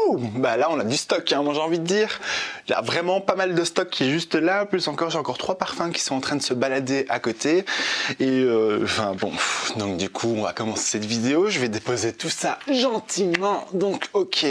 Wouh! Bah là on a du stock, hein, moi j'ai envie de dire. Il y a vraiment pas mal de stock qui est juste là, plus encore j'ai encore 3 parfums qui sont en train de se balader à côté. Et enfin bon, donc du coup on va commencer cette vidéo, je vais déposer tout ça gentiment, donc ok.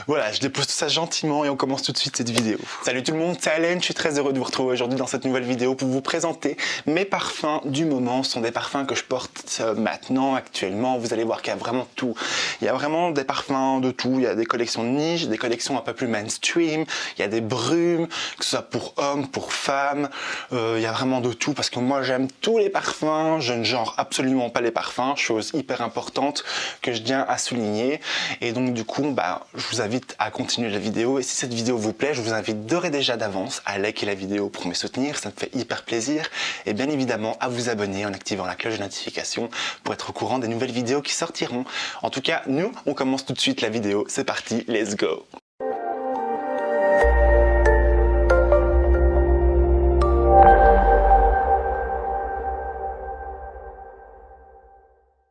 Voilà, je dépose tout ça gentiment et on commence tout de suite cette vidéo. Salut tout le monde, c'est Allen, je suis très heureux de vous retrouver aujourd'hui dans cette nouvelle vidéo pour vous présenter mes parfums du moment. Ce sont des parfums que je porte maintenant, actuellement. Vous allez voir qu'il y a vraiment tout. Il y a vraiment des parfums de tout. Il y a des collections de niche, des collections un peu plus mainstream. Il y a des brumes, que ce soit pour hommes, pour femmes. Il y a vraiment de tout parce que moi j'aime tous les parfums. Je ne genre absolument pas les parfums, chose hyper importante que je tiens à souligner. Et donc du coup, je vous invite à continuer la vidéo, et si cette vidéo vous plaît, je vous invite d'ores et déjà d'avance à liker la vidéo pour me soutenir, ça me fait hyper plaisir, et bien évidemment à vous abonner en activant la cloche de notification pour être au courant des nouvelles vidéos qui sortiront. En tout cas, nous, on commence tout de suite la vidéo, c'est parti, let's go!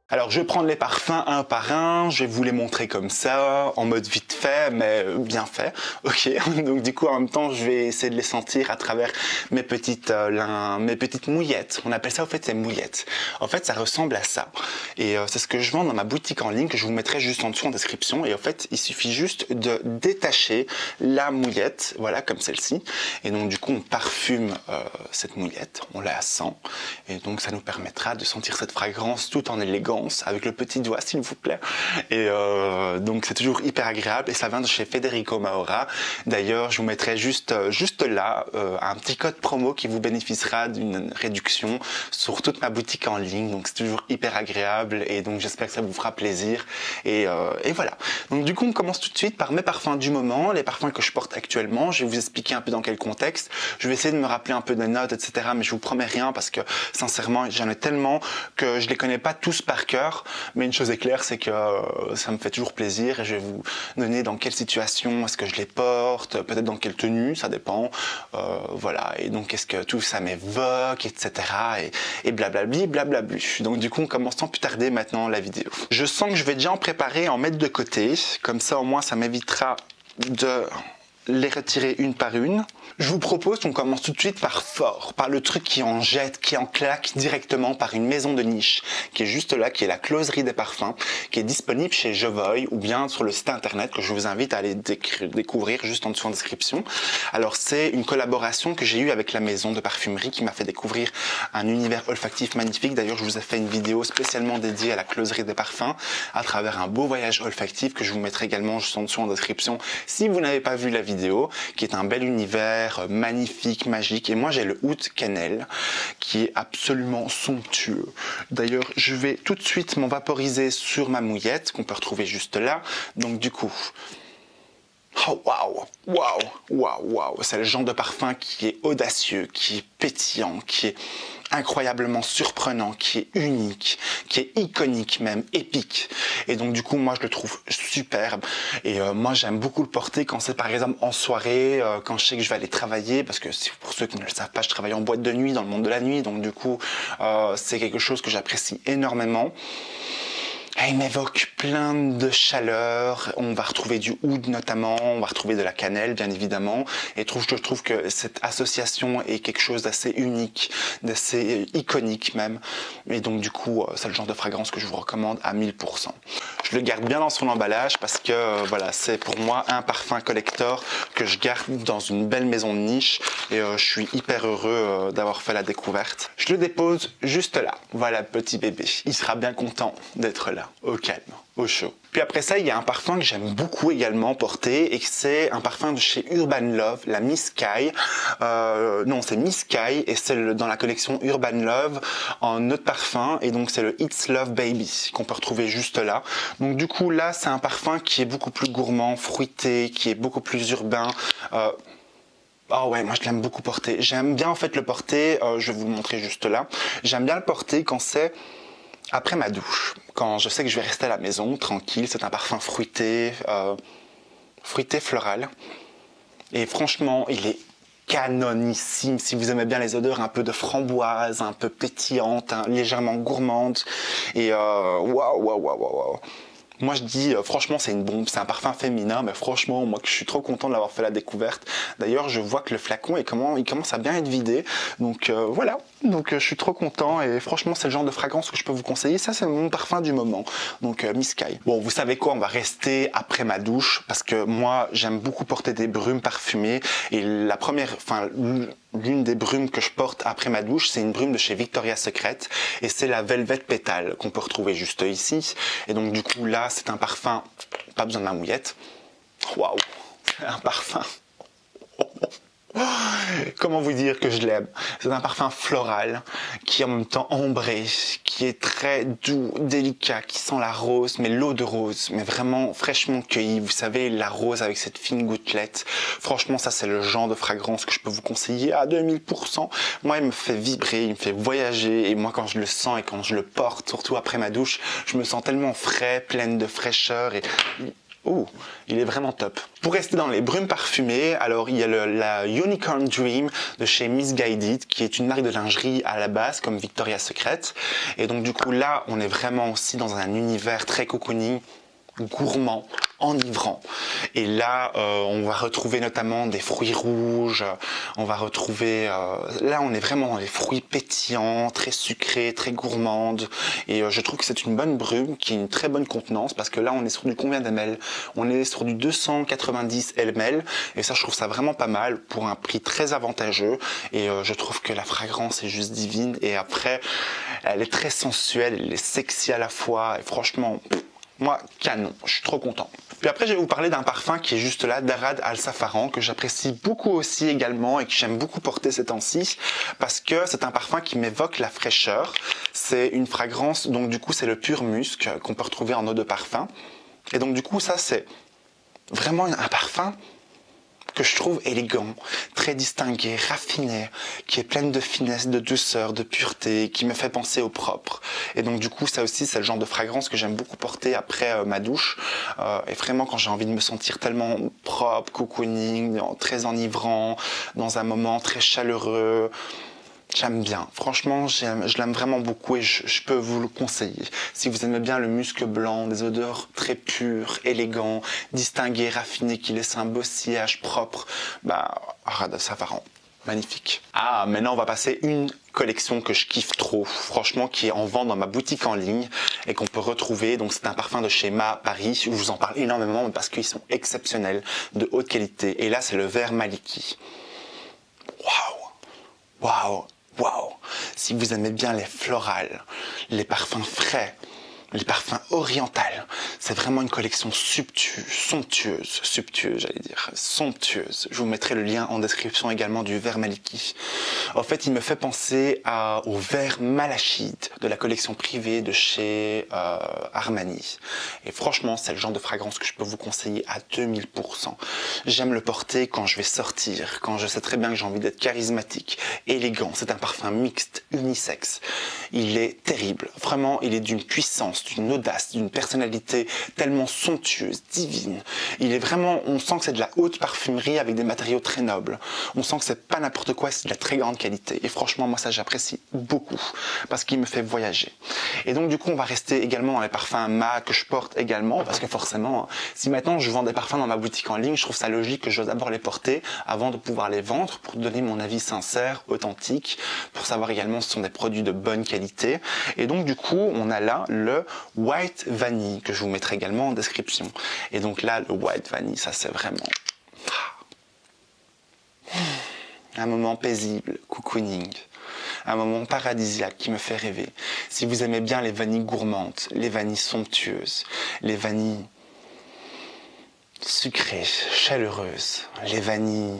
Alors je vais prendre les parfums un par un, je vais vous les montrer comme ça, en mode vite fait, mais bien fait, ok. Donc du coup en même temps je vais essayer de les sentir à travers mes petites mouillettes. On appelle ça en fait des mouillettes. En fait ça ressemble à ça. Et c'est ce que je vends dans ma boutique en ligne que je vous mettrai juste en dessous en description. Et en fait il suffit juste de détacher la mouillette, voilà comme celle-ci. Et donc du coup on parfume cette mouillette, on la sent. Et donc ça nous permettra de sentir cette fragrance tout en élégance, avec le petit doigt s'il vous plaît, et donc c'est toujours hyper agréable, et ça vient de chez Federico Maura. D'ailleurs je vous mettrai juste là un petit code promo qui vous bénéficiera d'une réduction sur toute ma boutique en ligne, donc c'est toujours hyper agréable, et donc j'espère que ça vous fera plaisir, et voilà. Donc du coup on commence tout de suite par mes parfums du moment, les parfums que je porte actuellement. Je vais vous expliquer un peu dans quel contexte, je vais essayer de me rappeler un peu des notes, etc., mais je vous promets rien parce que sincèrement j'en ai tellement que je les connais pas tous par cœur, mais une chose est claire, c'est que ça me fait toujours plaisir, et je vais vous donner dans quelle situation est-ce que je les porte, peut-être dans quelle tenue, ça dépend, voilà, et donc est-ce que tout ça m'évoque, etc., et blablabli, blablablu. Donc du coup on commence sans plus tarder maintenant la vidéo. Je sens que je vais déjà en préparer, en mettre de côté, comme ça au moins ça m'évitera de les retirer une par une. Je vous propose qu'on commence tout de suite par fort, par le truc qui en jette, qui en claque directement, par une maison de niche qui est juste là, qui est la Closerie des Parfums, qui est disponible chez Jovoy ou bien sur le site internet que je vous invite à aller découvrir juste en dessous en description. Alors c'est une collaboration que j'ai eue avec la maison de parfumerie qui m'a fait découvrir un univers olfactif magnifique. D'ailleurs je vous ai fait une vidéo spécialement dédiée à la Closerie des Parfums à travers un beau voyage olfactif que je vous mettrai également juste en dessous en description si vous n'avez pas vu la vidéo, qui est un bel univers magnifique, magique. Et moi j'ai le oud cannelle qui est absolument somptueux. D'ailleurs je vais tout de suite m'en vaporiser sur ma mouillette qu'on peut retrouver juste là. Donc du coup, oh waouh, waouh, waouh, waouh, c'est le genre de parfum qui est audacieux, qui est pétillant, qui est incroyablement surprenant, qui est unique, qui est iconique même, épique. Et donc du coup moi je le trouve superbe, et moi j'aime beaucoup le porter quand c'est par exemple en soirée, quand je sais que je vais aller travailler, parce que pour ceux qui ne le savent pas, je travaille en boîte de nuit, dans le monde de la nuit, donc du coup c'est quelque chose que j'apprécie énormément. Il m'évoque plein de chaleur, on va retrouver du oud notamment, on va retrouver de la cannelle bien évidemment, et je trouve que cette association est quelque chose d'assez unique, d'assez iconique même, et donc du coup c'est le genre de fragrance que je vous recommande à 1000%. Je le garde bien dans son emballage parce que voilà, c'est pour moi un parfum collector que je garde dans une belle maison de niche, et je suis hyper heureux d'avoir fait la découverte. Je le dépose juste là, voilà petit bébé, il sera bien content d'être là, au calme, au chaud. Puis après ça, il y a un parfum que j'aime beaucoup également porter, et c'est un parfum de chez Urban Love, la Miss Sky. Non, c'est Miss Sky, et c'est dans la collection Urban Love en eau de parfum, et donc c'est le It's Love Baby qu'on peut retrouver juste là. Donc du coup là, c'est un parfum qui est beaucoup plus gourmand, fruité, qui est beaucoup plus urbain. Oh ouais, moi je l'aime beaucoup porter. J'aime bien en fait le porter, je vais vous le montrer juste là. J'aime bien le porter quand c'est après ma douche, quand je sais que je vais rester à la maison, tranquille. C'est un parfum fruité, floral. Et franchement, il est canonissime si vous aimez bien les odeurs un peu de framboise, un peu pétillantes, légèrement gourmandes. Et waouh, waouh, waouh, waouh. Moi je dis franchement c'est une bombe, c'est un parfum féminin, mais franchement moi je suis trop content de l'avoir fait la découverte. D'ailleurs je vois que le flacon il commence à bien être vidé, donc voilà, donc je suis trop content et franchement c'est le genre de fragrance que je peux vous conseiller. Ça c'est mon parfum du moment, donc Miss Sky. Bon vous savez quoi, on va rester après ma douche parce que moi j'aime beaucoup porter des brumes parfumées et l'une des brumes que je porte après ma douche, c'est une brume de chez Victoria's Secret et c'est la Velvet Petal qu'on peut retrouver juste ici. Et donc du coup là, c'est un parfum, pas besoin de ma mouillette. Waouh, c'est un parfum. Comment vous dire que je l'aime? C'est un parfum floral qui est en même temps ambré, qui est très doux, délicat, qui sent la rose, mais l'eau de rose, mais vraiment fraîchement cueillie. Vous savez, la rose avec cette fine gouttelette. Franchement, ça c'est le genre de fragrance que je peux vous conseiller à 2000%. Moi, il me fait vibrer, il me fait voyager. Et moi, quand je le sens et quand je le porte, surtout après ma douche, je me sens tellement frais, pleine de fraîcheur et... Oh, il est vraiment top. Pour rester dans les brumes parfumées, alors il y a la Unicorn Dream de chez Miss Guided, qui est une marque de lingerie à la base, comme Victoria's Secret. Et donc du coup là, on est vraiment aussi dans un univers très cocooning, gourmand, enivrant. Et là, on va retrouver notamment des fruits rouges, on va retrouver... là, on est vraiment dans les fruits pétillants, très sucrés, très gourmandes. Et je trouve que c'est une bonne brume qui a une très bonne contenance parce que là, on est sur du combien de ml? On est sur du 290 ml. Et ça, je trouve ça vraiment pas mal pour un prix très avantageux. Et je trouve que la fragrance est juste divine. Et après, elle est très sensuelle, elle est sexy à la fois. Et franchement... Moi, canon, je suis trop content. Puis après, je vais vous parler d'un parfum qui est juste là, d'Arad Al Safaran, que j'apprécie beaucoup aussi également et que j'aime beaucoup porter ces temps-ci, parce que c'est un parfum qui m'évoque la fraîcheur. C'est une fragrance, donc du coup, c'est le pur musc qu'on peut retrouver en eau de parfum. Et donc du coup, ça, c'est vraiment un parfum que je trouve élégant, très distingué, raffiné, qui est pleine de finesse, de douceur, de pureté, qui me fait penser au propre. Et donc du coup, ça aussi, c'est le genre de fragrance que j'aime beaucoup porter après ma douche. Et vraiment, quand j'ai envie de me sentir tellement propre, cocooning, très enivrant, dans un moment très chaleureux, j'aime bien. Franchement, je l'aime vraiment beaucoup et je peux vous le conseiller. Si vous aimez bien le musc blanc, des odeurs très pures, élégantes, distinguées, raffinées, qui laissent un beau sillage propre, Arad Al Safaran. Magnifique. Ah, maintenant on va passer une collection que je kiffe trop, franchement, qui est en vente dans ma boutique en ligne et qu'on peut retrouver. Donc c'est un parfum de chez Ma Paris. Je vous en parle énormément parce qu'ils sont exceptionnels, de haute qualité. Et là, c'est le vert Maliki. Waouh, waouh. Waouh! Si vous aimez bien les florales, les parfums frais, les parfums orientaux, c'est vraiment une collection somptueuse, somptueuse. Je vous mettrai le lien en description également du vert Maliki. En fait, il me fait penser au vert Malachite de la collection privée de chez Armani. Et franchement, c'est le genre de fragrance que je peux vous conseiller à 2000%. J'aime le porter quand je vais sortir, quand je sais très bien que j'ai envie d'être charismatique, élégant. C'est un parfum mixte, unisexe. Il est terrible. Vraiment, il est d'une puissance, d'une audace, d'une personnalité tellement somptueuse, divine. Il est vraiment, on sent que c'est de la haute parfumerie avec des matériaux très nobles. On sent que c'est pas n'importe quoi, c'est de la très grande qualité. Et franchement, moi ça j'apprécie beaucoup parce qu'il me fait voyager. Et donc du coup, on va rester également dans les parfums Ma que je porte également parce que forcément, si maintenant je vends des parfums dans ma boutique en ligne, je trouve ça logique que je dois d'abord les porter avant de pouvoir les vendre pour donner mon avis sincère, authentique, pour savoir également si ce sont des produits de bonne qualité. Et donc du coup, on a là le White Vanille que je vous mettrai également en description. Et donc là, le White Vanille, ça c'est vraiment un moment paisible, cocooning, un moment paradisiaque qui me fait rêver. Si vous aimez bien les vanilles gourmandes, les vanilles somptueuses, les vanilles sucrées, chaleureuses, les vanilles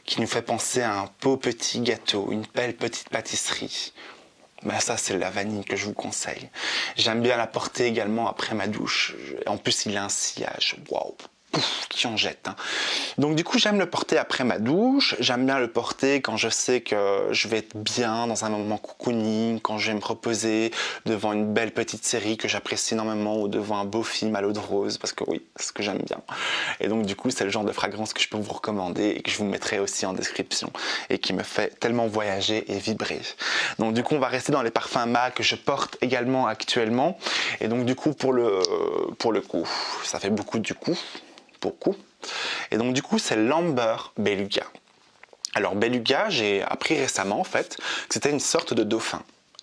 qui nous fait penser à un beau petit gâteau, une belle petite pâtisserie, ça c'est la vanille que je vous conseille. J'aime bien la porter également après ma douche. En plus il a un sillage, waouh, qui en jette. Donc du coup, j'aime le porter après ma douche, j'aime bien le porter quand je sais que je vais être bien dans un moment cocooning, quand je vais me reposer devant une belle petite série que j'apprécie énormément ou devant un beau film à l'eau de rose, parce que oui, c'est ce que j'aime bien. Et donc du coup, c'est le genre de fragrance que je peux vous recommander et que je vous mettrai aussi en description et qui me fait tellement voyager et vibrer. Donc du coup, on va rester dans les parfums MAC que je porte également actuellement. Et donc du coup, pour le coup, ça fait beaucoup du coup, beaucoup. Et donc du coup, c'est l'Amber Beluga. Alors Beluga, j'ai appris récemment en fait que c'était une sorte de dauphin.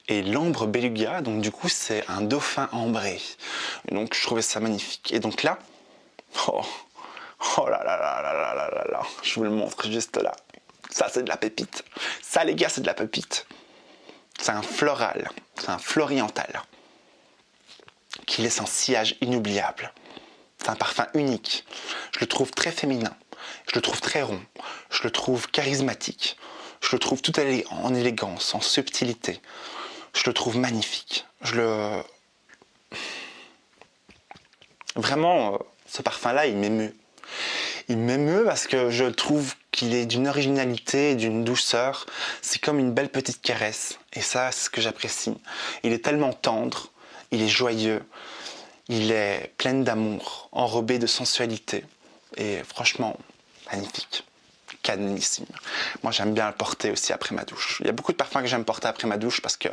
Et l'ambre Beluga, donc du coup, c'est un dauphin ambré. Et donc je trouvais ça magnifique. Et donc là, oh, oh là là là là là là là là, je vous le montre juste là. Ça, c'est de la pépite. Ça, les gars, c'est de la pépite. C'est un floral, c'est un floriental qui laisse un sillage inoubliable. C'est un parfum unique. Je le trouve très féminin. Je le trouve très rond. Je le trouve charismatique. Je le trouve tout en élégance, en subtilité. Je le trouve magnifique. Vraiment, ce parfum-là, il m'émeut. Il m'émeut parce que je trouve qu'il est d'une originalité et d'une douceur. C'est comme une belle petite caresse. Et ça, c'est ce que j'apprécie. Il est tellement tendre. Il est joyeux. Il est plein d'amour, enrobé de sensualité. Et franchement, magnifique. Canonissime. Moi, j'aime bien le porter aussi après ma douche. Il y a beaucoup de parfums que j'aime porter après ma douche parce que,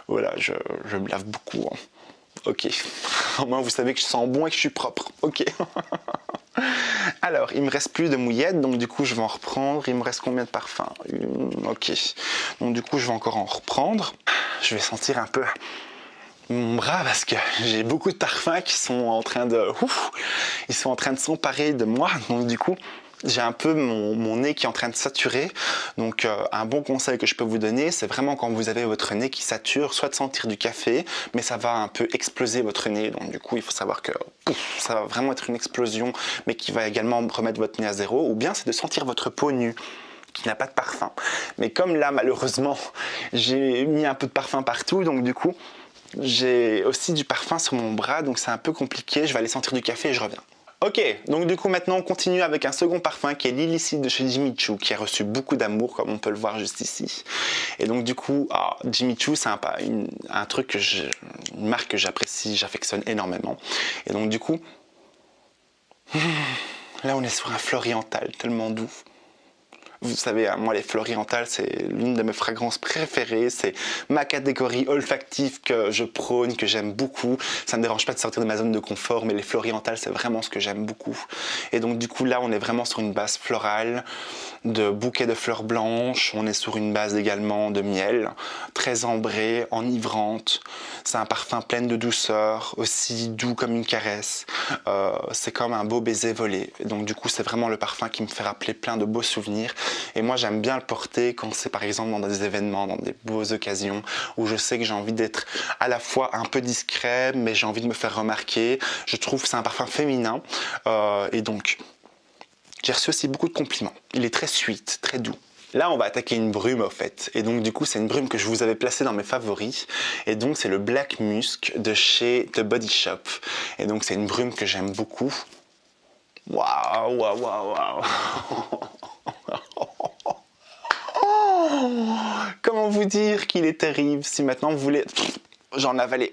voilà, je me lave beaucoup. Hein. Ok. Au moins, vous savez que je sens bon et que je suis propre. Ok. Alors, il me reste plus de mouillettes, donc du coup, je vais en reprendre. Il me reste combien de parfums? Ok. Donc du coup, je vais encore en reprendre. Je vais sentir un peu mon bras parce que j'ai beaucoup de parfums qui sont en train de ils sont en train de s'emparer de moi, donc du coup j'ai un peu mon nez qui est en train de saturer. Donc un bon conseil que je peux vous donner, c'est vraiment quand vous avez votre nez qui sature, soit de sentir du café, mais ça va un peu exploser votre nez, donc du coup il faut savoir que ça va vraiment être une explosion, mais qui va également remettre votre nez à zéro, ou bien c'est de sentir votre peau nue qui n'a pas de parfum. Mais comme là malheureusement j'ai mis un peu de parfum partout, donc du coup j'ai aussi du parfum sur mon bras, donc c'est un peu compliqué. Je vais aller sentir du café et je reviens. Ok, donc du coup maintenant on continue avec un second parfum qui est l'Illicit de chez Jimmy Choo, qui a reçu beaucoup d'amour comme on peut le voir juste ici. Et donc du coup, Jimmy Choo c'est un truc une marque que j'apprécie, j'affectionne énormément. Et donc du coup, là on est sur un floriental tellement doux. Vous savez, moi les florientales, c'est l'une de mes fragrances préférées, c'est ma catégorie olfactive que je prône, que j'aime beaucoup. Ça ne me dérange pas de sortir de ma zone de confort, mais les florientales, c'est vraiment ce que j'aime beaucoup. Et donc du coup là, on est vraiment sur une base florale, de bouquets de fleurs blanches, on est sur une base également de miel, très ambrée, enivrante. C'est un parfum plein de douceur, aussi doux comme une caresse. C'est comme un beau baiser volé. Et donc du coup, c'est vraiment le parfum qui me fait rappeler plein de beaux souvenirs. Et moi, j'aime bien le porter quand c'est par exemple dans des événements, dans des beaux occasions, où je sais que j'ai envie d'être à la fois un peu discret, mais j'ai envie de me faire remarquer. Je trouve que c'est un parfum féminin. Et donc, j'ai reçu aussi beaucoup de compliments. Il est très sweet, très doux. Là, on va attaquer une brume, au fait. Et donc, du coup, c'est une brume que je vous avais placée dans mes favoris. Et donc, c'est le Black Musk de chez The Body Shop. Et donc, c'est une brume que j'aime beaucoup. Waouh, waouh, waouh, waouh. Comment vous dire qu'il est terrible? Si maintenant vous voulez... J'en avalais.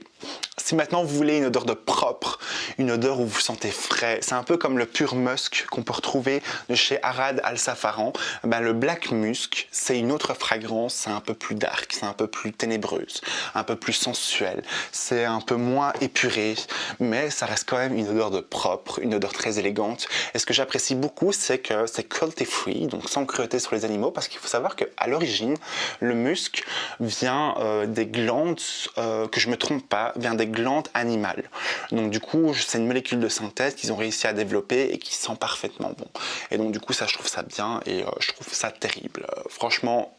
Si maintenant vous voulez une odeur de propre, une odeur où vous sentez frais, c'est un peu comme le pur musk qu'on peut retrouver de chez Arad Al Safaran. Ben, le Black Musk, c'est une autre fragrance, c'est un peu plus dark, c'est un peu plus ténébreuse, un peu plus sensuelle, c'est un peu moins épuré, mais ça reste quand même une odeur de propre, une odeur très élégante. Et ce que j'apprécie beaucoup, c'est que c'est cruelty free, donc sans cruauté sur les animaux, parce qu'il faut savoir qu'à l'origine, le musc vient des glandes, que je me trompe pas, vient des glandes animales. Donc du coup, c'est une molécule de synthèse qu'ils ont réussi à développer et qui sent parfaitement bon. Et donc du coup, ça, je trouve ça bien et je trouve ça terrible. Franchement,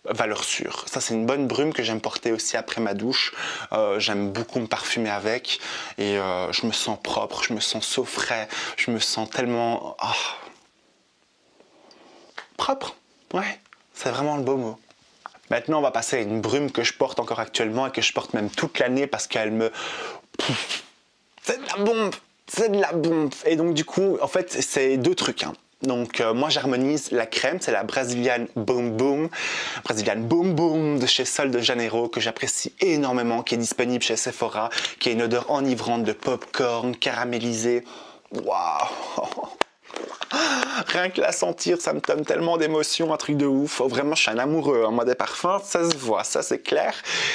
valeur sûre. Ça, c'est une bonne brume que j'aime porter aussi après ma douche. J'aime beaucoup me parfumer avec et je me sens propre, je me sens so frais, je me sens tellement... propre. Ouais, c'est vraiment le beau mot. Maintenant, on va passer à une brume que je porte encore actuellement et que je porte même toute l'année parce qu'elle me... C'est de la bombe! C'est de la bombe! Et donc, du coup, en fait, c'est deux trucs. Hein. Donc moi j'harmonise la crème, c'est la Brazilian Boom Boom, de chez Sol de Janeiro, que j'apprécie énormément, qui est disponible chez Sephora, qui a une odeur enivrante de popcorn caramélisé. Waouh! Rien que la sentir, ça me donne tellement d'émotions, un truc de ouf. Oh, vraiment, je suis un amoureux, hein, moi, des parfums, ça se voit, ça c'est clair.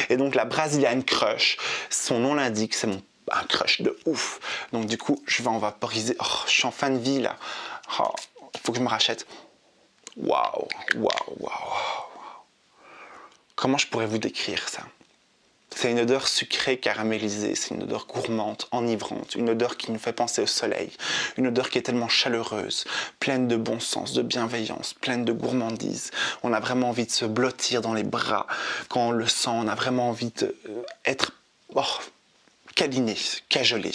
Et donc la Brazilian Crush, son nom l'indique, c'est un crush de ouf. Donc du coup, je vais en vaporiser. Oh, je suis en fin de vie là. Oh, il faut que je me rachète. Waouh, waouh, waouh. Comment je pourrais vous décrire ça? C'est une odeur sucrée caramélisée, c'est une odeur gourmande, enivrante, une odeur qui nous fait penser au soleil, une odeur qui est tellement chaleureuse, pleine de bon sens, de bienveillance, pleine de gourmandise. On a vraiment envie de se blottir dans les bras quand on le sent, on a vraiment envie d'être câliné, cajolé.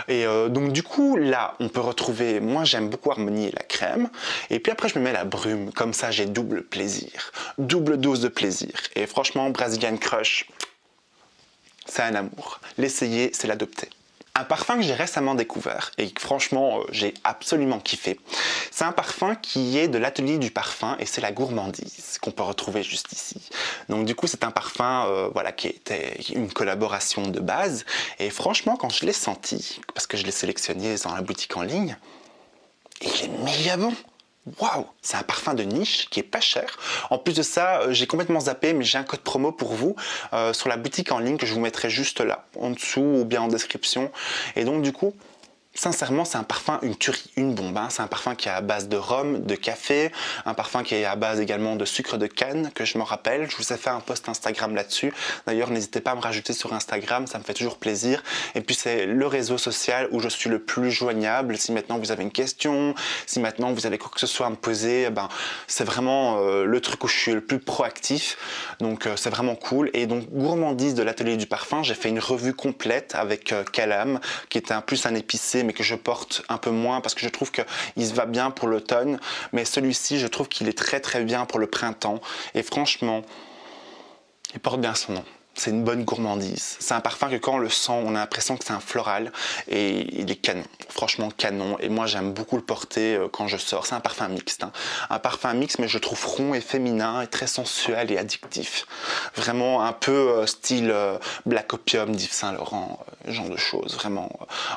Et donc du coup, là, on peut retrouver, moi j'aime beaucoup harmonier la crème, et puis après je me mets la brume, comme ça j'ai double plaisir, double dose de plaisir. Et franchement, Brazilian Crush, c'est un amour. L'essayer, c'est l'adopter. Un parfum que j'ai récemment découvert et que franchement j'ai absolument kiffé, c'est un parfum qui est de l'atelier du parfum et c'est la gourmandise qu'on peut retrouver juste ici. Donc du coup c'est un parfum qui était une collaboration de base et franchement quand je l'ai senti, parce que je l'ai sélectionné dans la boutique en ligne, il est méga bon. Waouh, c'est un parfum de niche qui est pas cher. En plus de ça, j'ai complètement zappé, mais j'ai un code promo pour vous sur la boutique en ligne que je vous mettrai juste là, en dessous ou bien en description. Et donc du coup, sincèrement, c'est un parfum, une tuerie, une bombe. Hein. C'est un parfum qui est à base de rhum, de café, un parfum qui est à base également de sucre de canne, que je me rappelle. Je vous ai fait un post Instagram là-dessus. D'ailleurs, n'hésitez pas à me rajouter sur Instagram, ça me fait toujours plaisir. Et puis, c'est le réseau social où je suis le plus joignable. Si maintenant vous avez une question, si maintenant vous avez quoi que ce soit à me poser, c'est vraiment le truc où je suis le plus proactif. Donc, c'est vraiment cool. Et donc, gourmandise de l'atelier du parfum, j'ai fait une revue complète avec Calam, qui était plus un épicé, mais que je porte un peu moins parce que je trouve qu'il se va bien pour l'automne, mais celui-ci je trouve qu'il est très très bien pour le printemps et franchement il porte bien son nom. C'est une bonne gourmandise. C'est un parfum que quand on le sent, on a l'impression que c'est un floral et il est canon, franchement canon. Et moi j'aime beaucoup le porter quand je sors. C'est un parfum mixte, hein. Un parfum mixte, mais je trouve rond et féminin et très sensuel et addictif. Vraiment un peu style Black Opium d'Yves Saint Laurent, genre de choses. Vraiment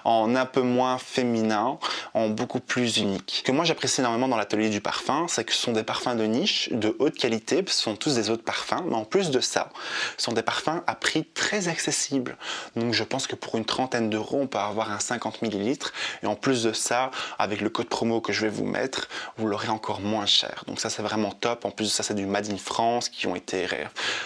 en un peu moins féminin, en beaucoup plus unique. Ce que moi j'apprécie énormément dans l'atelier du parfum, c'est que ce sont des parfums de niche, de haute qualité, ce sont tous des eaux de parfum, mais en plus de ça, ce sont des parfums à prix très accessible. Donc je pense que pour une trentaine d'euros, on peut avoir un 50 ml. Et en plus de ça, avec le code promo que je vais vous mettre, vous l'aurez encore moins cher. Donc ça, c'est vraiment top. En plus de ça, c'est du Made in France qui ont été...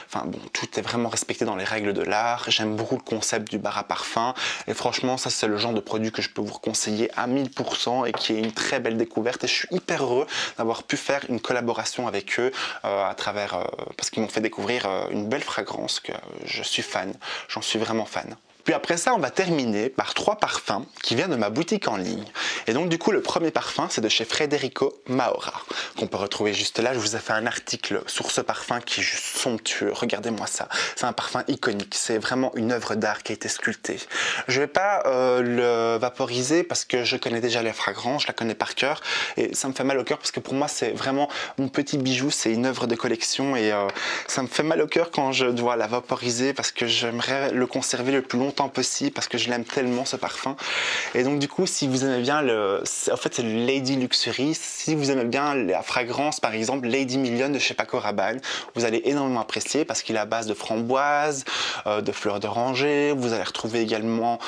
Enfin bon, tout est vraiment respecté dans les règles de l'art. J'aime beaucoup le concept du bar à parfum. Et franchement, ça, c'est le genre de produit que je peux vous conseiller à 1000% et qui est une très belle découverte. Et je suis hyper heureux d'avoir pu faire une collaboration avec eux à travers... parce qu'ils m'ont fait découvrir une belle fragrance que je suis fan, j'en suis vraiment fan. Puis après ça, on va terminer par 3 parfums qui viennent de ma boutique en ligne. Et donc du coup, le premier parfum, c'est de chez Federico Maura, qu'on peut retrouver juste là. Je vous ai fait un article sur ce parfum qui est juste somptueux. Regardez-moi ça. C'est un parfum iconique. C'est vraiment une œuvre d'art qui a été sculptée. Je vais pas le vaporiser parce que je connais déjà la fragrance, je la connais par cœur. Et ça me fait mal au cœur parce que pour moi, c'est vraiment mon petit bijou. C'est une œuvre de collection et ça me fait mal au cœur quand je dois la vaporiser parce que j'aimerais le conserver le plus longtemps possible parce que je l'aime tellement ce parfum. Et donc du coup, si vous aimez bien en fait c'est le Lady Luxury, si vous aimez bien la fragrance par exemple Lady Million de chez Paco Rabanne, vous allez énormément apprécier parce qu'il est à base de framboise, de fleurs d'oranger, vous allez retrouver également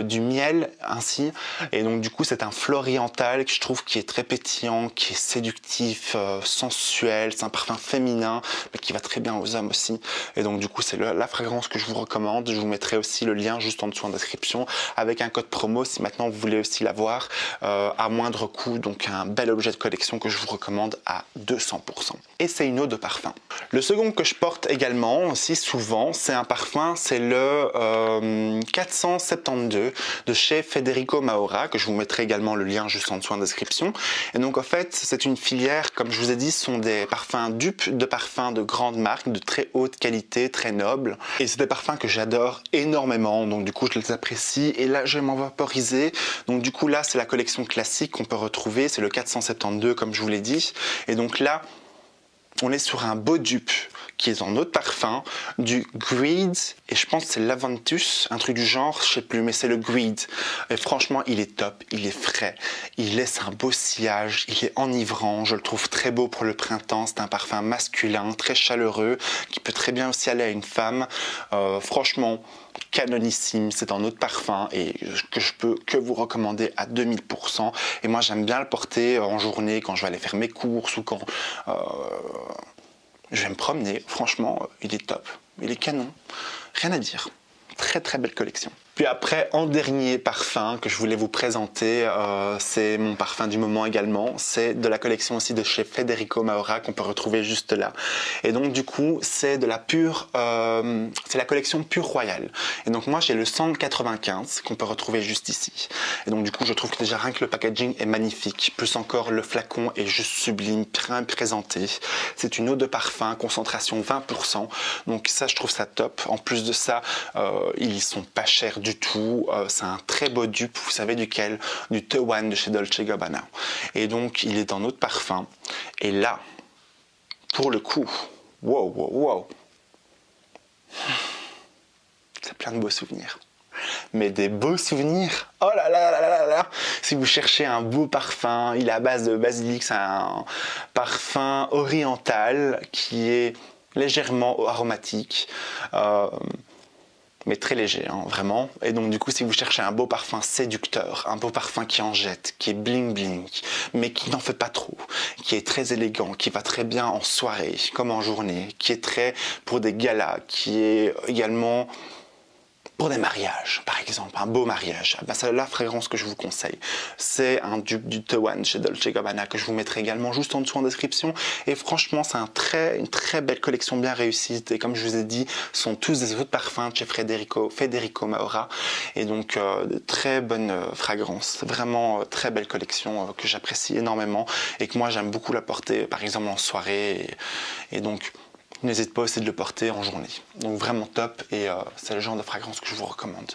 du miel ainsi, et donc du coup c'est un floriental que je trouve qui est très pétillant, qui est séductif, sensuel, c'est un parfum féminin mais qui va très bien aux hommes aussi, et donc du coup c'est la fragrance que je vous recommande. Je vous mettrai aussi le lien juste en dessous en description avec un code promo si maintenant vous voulez aussi l'avoir à moindre coût, donc un bel objet de collection que je vous recommande à 200%. Et c'est une eau de parfum. Le second que je porte également aussi souvent, c'est un parfum, c'est le 472 de chez Federico Maura, que je vous mettrai également le lien juste en dessous en description. Et donc en fait c'est une filière, comme je vous ai dit, ce sont des parfums dupes de parfums de grandes marques, de très haute qualité, très nobles, et c'est des parfums que j'adore énormément. énormément, donc du coup je les apprécie. Et là je vais m'en vaporiser, donc du coup là c'est la collection classique qu'on peut retrouver, c'est le 472 comme je vous l'ai dit. Et donc là on est sur un beau dupe qui est en eau de parfum, du Greed, et je pense que c'est l'Aventus, un truc du genre, je sais plus, mais c'est le Greed. Et franchement, il est top, il est frais, il laisse un beau sillage, il est enivrant, je le trouve très beau pour le printemps, c'est un parfum masculin, très chaleureux, qui peut très bien aussi aller à une femme. Franchement, canonissime, c'est en eau de parfum et que je peux que vous recommander à 2000%. Et moi j'aime bien le porter en journée quand je vais aller faire mes courses ou quand je vais me promener. Franchement, il est top, il est canon, rien à dire. Très très belle collection. Puis après, en dernier parfum que je voulais vous présenter, c'est mon parfum du moment également. C'est de la collection aussi de chez Federico Maura qu'on peut retrouver juste là. Et donc du coup, c'est de la pure, c'est la collection Pure Royale. Et donc moi j'ai le 195 qu'on peut retrouver juste ici. Et donc du coup, je trouve que déjà rien que le packaging est magnifique. Plus encore, le flacon est juste sublime, bien présenté. C'est une eau de parfum, concentration 20%. Donc ça, je trouve ça top. En plus de ça, ils sont pas chers du tout, c'est un très beau dupe, vous savez duquel? Du The One de chez Dolce & Gabbana. Et donc il est en eau de parfum. Et là, pour le coup, wow, c'est plein de beaux souvenirs. Mais des beaux souvenirs, oh là là là là là. Si vous cherchez un beau parfum, il est à base de basilic, c'est un parfum oriental qui est légèrement aromatique. Mais très léger, hein, vraiment. Et donc du coup, si vous cherchez un beau parfum séducteur, un beau parfum qui en jette, qui est bling bling, mais qui n'en fait pas trop, qui est très élégant, qui va très bien en soirée comme en journée, qui est très pour des galas, qui est également pour des mariages, par exemple, un beau mariage, ben c'est la fragrance que je vous conseille. C'est un dupe du The One chez Dolce & Gabbana que je vous mettrai également juste en dessous en description. Et franchement, c'est une très belle collection bien réussie. Et comme je vous ai dit, ce sont tous des eaux de parfum de chez Federico Maura. Et donc, de très bonnes fragrances. Vraiment, très belle collection que j'apprécie énormément et que moi, j'aime beaucoup la porter, par exemple, en soirée. Et donc, n'hésite pas aussi de le porter en journée. Donc vraiment top et c'est le genre de fragrance que je vous recommande.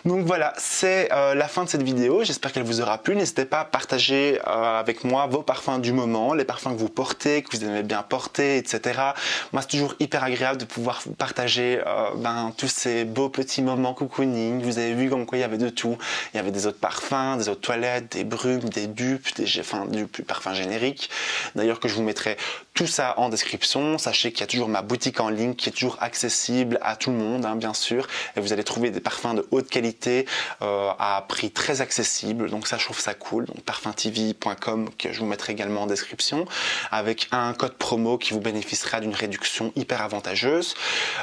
Donc voilà, c'est la fin de cette vidéo. J'espère qu'elle vous aura plu. N'hésitez pas à partager avec moi vos parfums du moment, les parfums que vous portez, que vous aimez bien porter, etc. Moi, c'est toujours hyper agréable de pouvoir vous partager tous ces beaux petits moments cocooning. Vous avez vu comme quoi il y avait de tout. Il y avait des eaux de parfum, des eaux de toilette, des brumes, des dupes, du parfum générique. D'ailleurs que je vous mettrai tout ça en description. Sachez qu'il y a toujours ma boutique en ligne qui est toujours accessible à tout le monde, hein, bien sûr. Et vous allez trouver des parfums de haute qualité à prix très accessible. Donc ça, je trouve ça cool. Donc parfumtv.com que je vous mettrai également en description avec un code promo qui vous bénéficiera d'une réduction hyper avantageuse.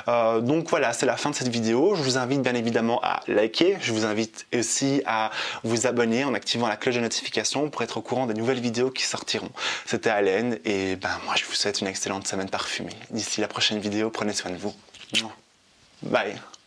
Donc voilà, c'est la fin de cette vidéo. Je vous invite bien évidemment à liker. Je vous invite aussi à vous abonner en activant la cloche de notification pour être au courant des nouvelles vidéos qui sortiront. C'était Allen et moi je vous souhaite une excellente semaine parfumée. D'ici la prochaine vidéo, prenez soin de vous. Bye.